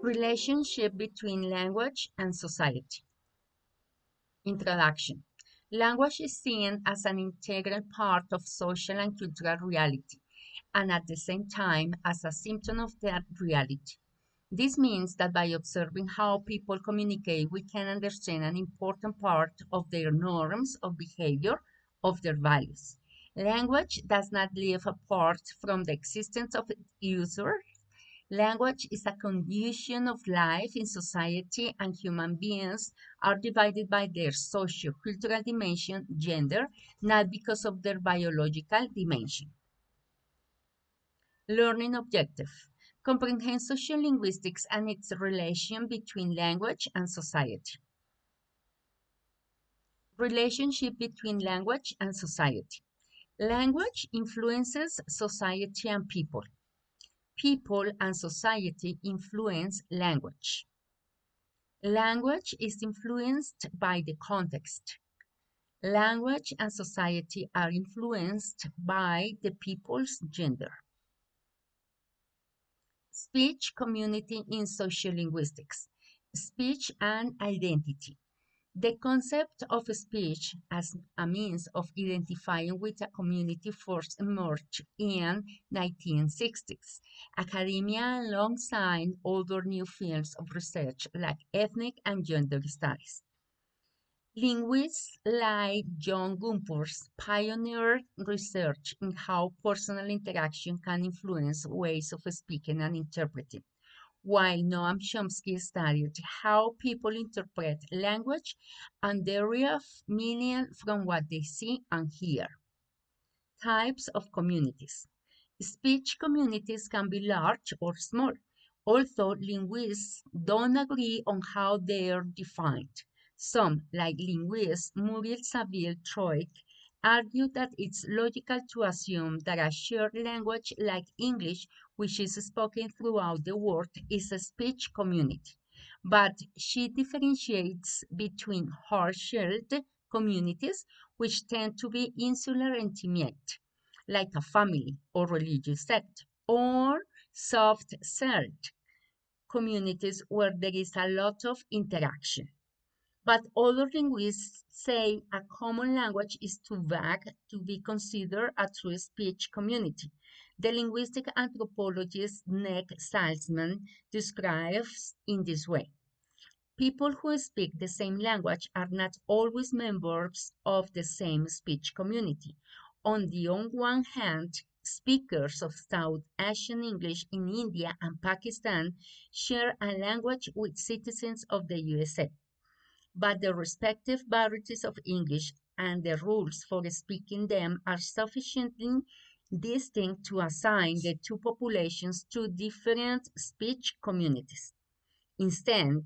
Relationship between language and society. Introduction. Language is seen as an integral part of social and cultural reality, and at the same time as a symptom of that reality. This means that by observing how people communicate, we can understand an important part of their norms of behavior, of their values. Language does not live apart from the existence of its user. Language is a condition of life in society, and human beings are divided by their socio-cultural dimension, gender, not because of their biological dimension. Learning objective. Comprehend sociolinguistics and its relation between language and society. Relationship between language and society. Language influences society and people. People and society influence language. Language is influenced by the context. Language and society are influenced by the people's gender. Speech community in sociolinguistics. Speech and identity. The concept of speech as a means of identifying with a community first emerged in 1960s. Academia alongside other new fields of research like ethnic and gender studies. Linguists like John Gumperz pioneered research in how personal interaction can influence ways of speaking and interpreting, while Noam Chomsky studied how people interpret language and derive meaning from what they see and hear. Types of communities. Speech communities can be large or small, although linguists don't agree on how they are defined. Some, like linguist Muriel Saville-Troic, argue that it's logical to assume that a shared language like English, which is spoken throughout the world, is a speech community. But she differentiates between hard-shelled communities, which tend to be insular and intimate, like a family or religious sect, or soft-shelled communities where there is a lot of interaction. But other linguists say a common language is too vague to be considered a true speech community. The linguistic anthropologist Nick Salzman describes in this way. People who speak the same language are not always members of the same speech community. On the one hand, speakers of South Asian English in India and Pakistan share a language with citizens of the USA, but the respective varieties of English and the rules for speaking them are sufficiently distinct to assign the two populations to different speech communities. Instead,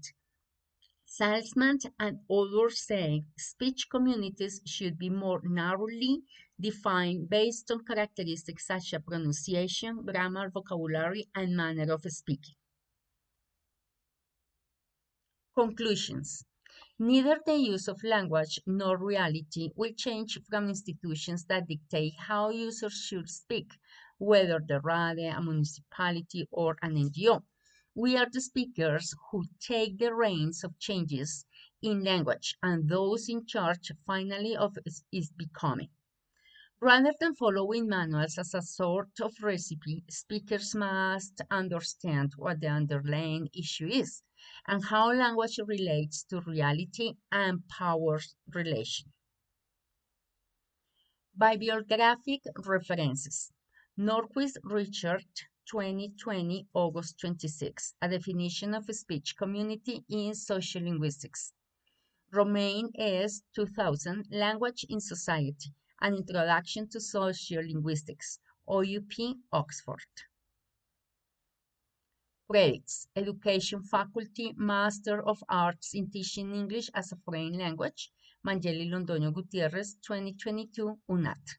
Salzman and others say speech communities should be more narrowly defined based on characteristics such as pronunciation, grammar, vocabulary, and manner of speaking. Conclusions. Neither the use of language nor reality will change from institutions that dictate how users should speak, whether the RADE, a municipality, or an NGO. We are the speakers who take the reins of changes in language, and those in charge finally of its becoming. Rather than following manuals as a sort of recipe, speakers must understand what the underlying issue is and how language relates to reality and power relation. Bibliographic references. Norquist, Richard, 2020, August 26, A Definition of Speech Community in Sociolinguistics. Romain S. 2000, Language in Society, An Introduction to Sociolinguistics, OUP, Oxford. Credits: Education Faculty, Master of Arts in Teaching English as a Foreign Language, Mangeli Londoño Gutiérrez, 2022, UNAT.